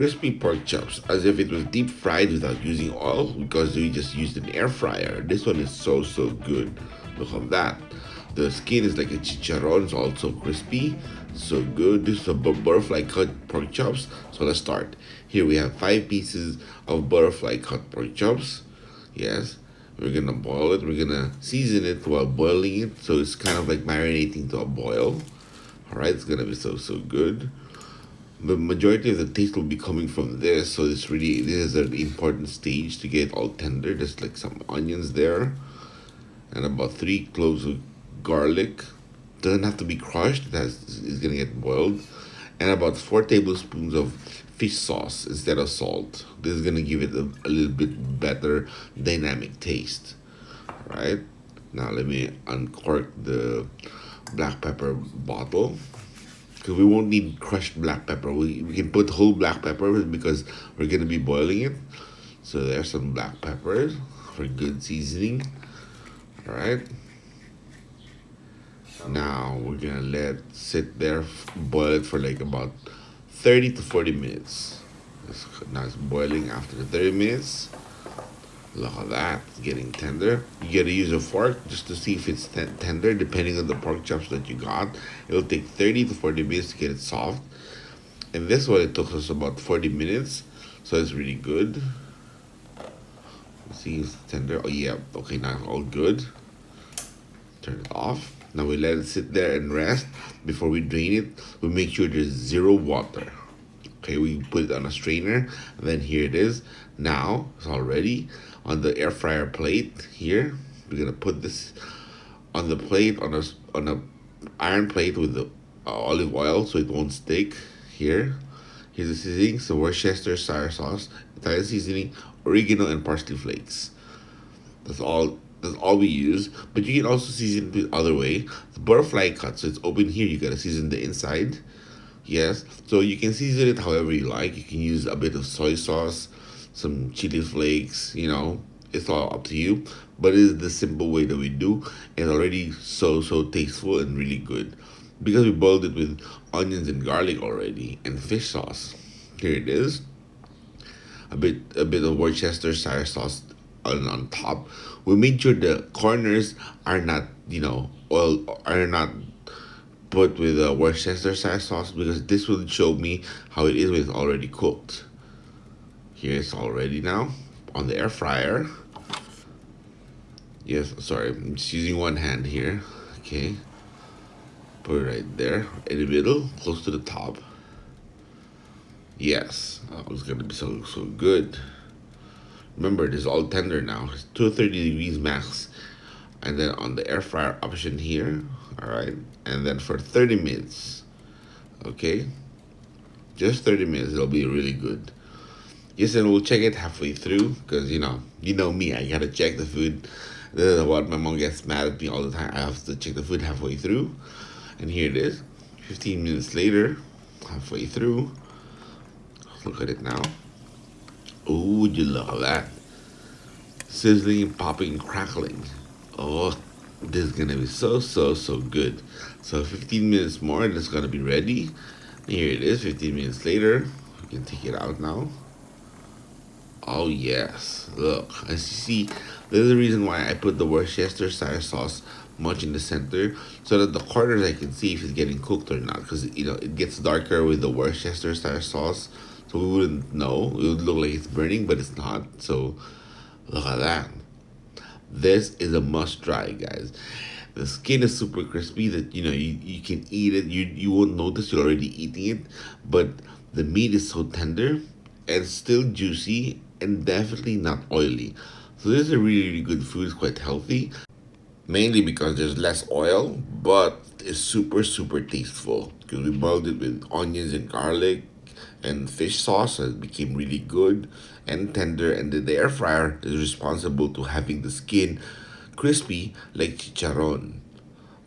crispy pork chops as if it was deep fried without using oil because we just used an air fryer. This one is so good. Look at that. The skin is like a chicharron, it's also crispy. So good. This is a butterfly cut pork chops. So let's start. Here we have 5 pieces of butterfly cut pork chops. Yes. We're gonna boil it. We're gonna season it while boiling it, so it's kind of like marinating to a boil. All right, it's gonna be so good. The majority of the taste will be coming from this, so this is an important stage to get all tender. There's like some onions there, and about 3 cloves of garlic. Doesn't have to be crushed. It's gonna get boiled, and about 4 tablespoons of fish sauce instead of salt. This is gonna give it a little bit better dynamic taste. All right. Now let me uncork the black pepper bottle because we won't need crushed black pepper. We can put whole black pepper because we're gonna be boiling it. So there's some black peppers for good seasoning. All right. Now we're gonna let it sit there, boil it for like about 30 to 40 minutes. Now it's boiling after 30 minutes. Look at that, it's getting tender. You gotta use a fork just to see if it's tender, depending on the pork chops that you got. It'll take 30 to 40 minutes to get it soft. And this one, it took us about 40 minutes, so it's really good. See, it's tender. Oh yeah, okay, now it's all good. Turn it off. Now we let it sit there and rest. Before we drain it, we make sure there's 0 water. Okay, we put it on a strainer, and then here it is. Now it's all ready on the air fryer plate. Here we're gonna put this on the plate on a iron plate with the olive oil so it won't stick. Here's the seasoning: so Worcestershire sauce, Italian seasoning, oregano, and parsley flakes. That's all. That's all we use. But you can also season it the other way. The butterfly cut, so it's open here. You gotta season the inside. Yes, so you can season it however you like. You can use a bit of soy sauce, some chili flakes, it's all up to you. But it is the simple way that we do. It's already so tasteful and really good. Because we boiled it with onions and garlic already and fish sauce. Here it is. A bit of Worcestershire sauce on top. We made sure the corners are not, are not put with Worcestershire sauce because this will show me how it is when it's already cooked. Here it's already now on the air fryer. Yes, sorry, I'm just using one hand here. Okay, put it right there in the middle, close to the top. Yes, it's gonna be so good. Remember, this is all tender now. It's 230 degrees max. And then on the air fryer option here, all right, and then for 30 minutes, okay, just 30 minutes, it'll be really good. Yes, and we'll check it halfway through because you know me, I gotta check the food. This is what my mom gets mad at me all the time. I have to check the food halfway through, and here it is, 15 minutes later, halfway through. Look at it now. Oh, would you look at that? Sizzling, popping, crackling. Oh, this is gonna be so good. So 15 minutes more, and it's gonna be ready. Here it is, 15 minutes later. You can take it out now. Oh yes, look, as you see, there's the reason why I put the Worcestershire sauce much in the center, so that the corners I can see if it's getting cooked or not, because it gets darker with the Worcestershire sauce, so we wouldn't know. It would look like it's burning, but it's not. So look at that. This is a must try, guys. The skin is super crispy that you can eat it. You won't notice you're already eating it, but the meat is so tender and still juicy and definitely not oily. So this is a really good food. It's quite healthy, mainly because there's less oil, but it's super tasteful because we boiled it with onions and garlic and fish sauce, so it became really good and tender. And then the air fryer is responsible to having the skin crispy like chicharron.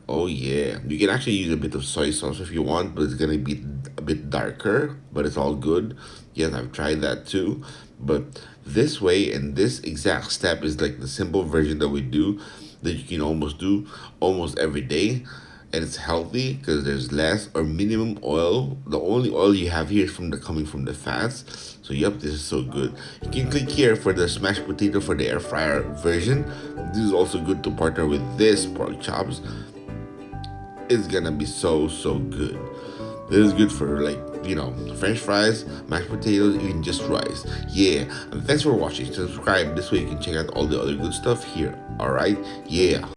Oh yeah, you can actually use a bit of soy sauce if you want, but it's gonna be a bit darker, but it's all good. Yes, I've tried that too, but this way and this exact step is like the simple version that we do that you can almost do almost every day, and it's healthy because there's less or minimum oil. The only oil you have here is coming from the fats. So yep, this is so good. You can click here for the smashed potato for the air fryer version. This is also good to partner with this pork chops. It's gonna be so good. This is good for, like, French fries, mashed potatoes, even just rice. Yeah, and thanks for watching. Subscribe, this way you can check out all the other good stuff here. Alright, yeah.